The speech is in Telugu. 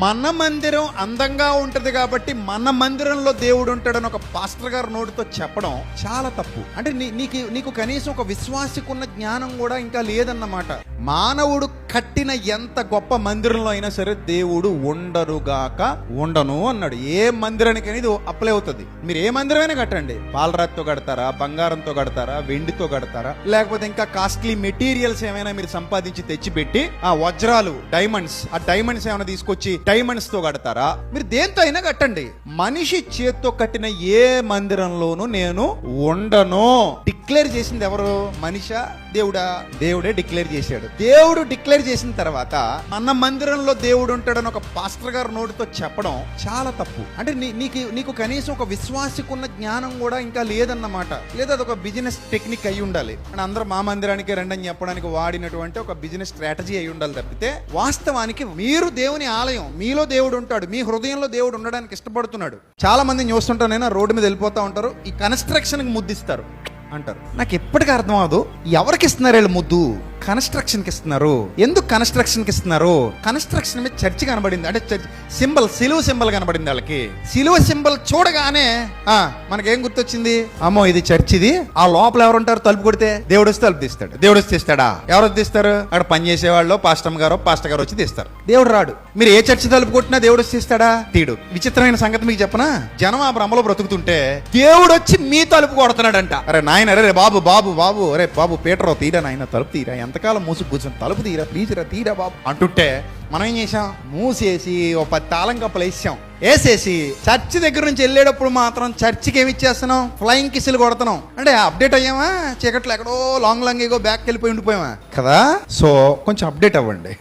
మన మందిరం అందంగా ఉంటది కాబట్టి మన మందిరంలో దేవుడు ఉంటాడని ఒక పాస్టర్ గారు నోటితో చెప్పడం చాలా తప్పు. అంటే నీకు కనీసం ఒక విశ్వాసికున్న జ్ఞానం కూడా ఇంకా లేదన్నమాట. మానవుడు కట్టిన ఎంత గొప్ప మందిరంలో అయినా సరే దేవుడు ఉండను అన్నాడు. ఏ మందిరానికైనా ఇది అప్లై అవుతుంది. మీరు ఏ మందిరమైనా కట్టండి, పాలరాతితో కడతారా, బంగారంతో కడతారా, వెండితో కడతారా, లేకపోతే ఇంకా కాస్ట్లీ మెటీరియల్స్ ఏమైనా మీరు సంపాదించి తెచ్చిపెట్టి ఆ వజ్రాలు డైమండ్స్ ఏమైనా తీసుకొచ్చి డైమండ్స్ తో కడతారా, మీరు దేంతో అయినా కట్టండి. మనిషి చేత్తో కట్టిన ఏ మందిరంలోనూ నేను ఉండను డిక్లేర్ చేసింది ఎవరు? మనిషా దేవుడా? దేవుడే డిక్లేర్ చేశాడు. దేవుడు డిక్లేర్ చేసిన తర్వాత మన మందిరంలో దేవుడు ఉంటాడని ఒక పాస్టర్ గారు నోటితో చెప్పడం చాలా తప్పు. అంటే నీకు కనీసం ఒక విశ్వాసికున్న జ్ఞానం కూడా ఇంకా లేదన్నమాట. లేదా అదొక బిజినెస్ టెక్నిక్ అయి ఉండాలి. అంటే అందరూ మా మందిరానికి రండి అని చెప్పడానికి వాడినటువంటి ఒక బిజినెస్ స్ట్రాటజీ అయి ఉండాలి తప్పితే వాస్తవానికి మీరు దేవుని ఆలయం, మీలో దేవుడు ఉంటాడు, మీ హృదయంలో దేవుడు ఉండడానికి ఇష్టపడుతున్నాడు. చాలా మందిని చూస్తుంటాను నేను, రోడ్డు మీద వెళ్ళిపోతా ఉంటారు, ఈ కన్స్ట్రక్షన్ కి ముద్దిస్తారు అంటారు. నాకు ఎప్పటికీ అర్థం అవదు, ఎవరికి ఇస్తున్నారు వీళ్ళు ముద్దు? కన్స్ట్రక్షన్ కి ఇస్తున్నారు. ఎందుకు కన్స్ట్రక్షన్ కి ఇస్తున్నారు? కన్స్ట్రక్షన్ మీద చర్చి కనబడింది, అంటే చర్చ్ సింబల్, సిలువ సింబల్ కనబడింది వాళ్ళకి. సిలువ సింబల్ చూడగానే మనకేం గుర్తొచ్చింది? అమ్మో ఇది చర్చ్, ఇది ఆ లోపల ఎవరు ఉంటారు? తలుపు కొడితే దేవుడు వచ్చి తలుపు తీస్తాడు. దేవుడు వచ్చి తీస్తాడా? ఎవరు వచ్చి తీస్తారు? అక్కడ పని చేసేవాళ్ళు పాస్టర్ గారు వచ్చి తీస్తారు. దేవుడు రాడు. మీరు ఏ చర్చి తలుపు కొట్టినా దేవుడు వచ్చి తీస్తాడా? తీడు. విచిత్రమైన సంగతి మీకు చెప్పనా? జనం ఆ భ్రమలో బ్రతుకుతుంటే దేవుడు వచ్చి మీ తలుపు కొడుతున్నాడంట. అరే నాయన, అరే బాబు, అరే బాబు పీటరో తీరా నాయన, తలుపు తీరా, ఎంతకాలం మూసి కూర్చొని తలుపు తీరా, ప్లీజ్ రా తీరా బాబు అంటుంటే మనం ఏం చేసాం? మూసేసి ఒక 10 తాళం కప్పలు వేసేసి చర్చి దగ్గర నుంచి వెళ్ళేటప్పుడు మాత్రం చర్చికి ఏమి ఇచ్చేస్తున్నాం? ఫ్లయింగ్ కిస్సులు కొడుతున్నాం. అంటే అప్డేట్ అయ్యామా? చీకట్లో ఎక్కడో లాంగ్ ఏగో బ్యాక్ వెళ్ళిపోయి ఉండిపోయామా కదా? సో కొంచెం అప్డేట్ అవ్వండి.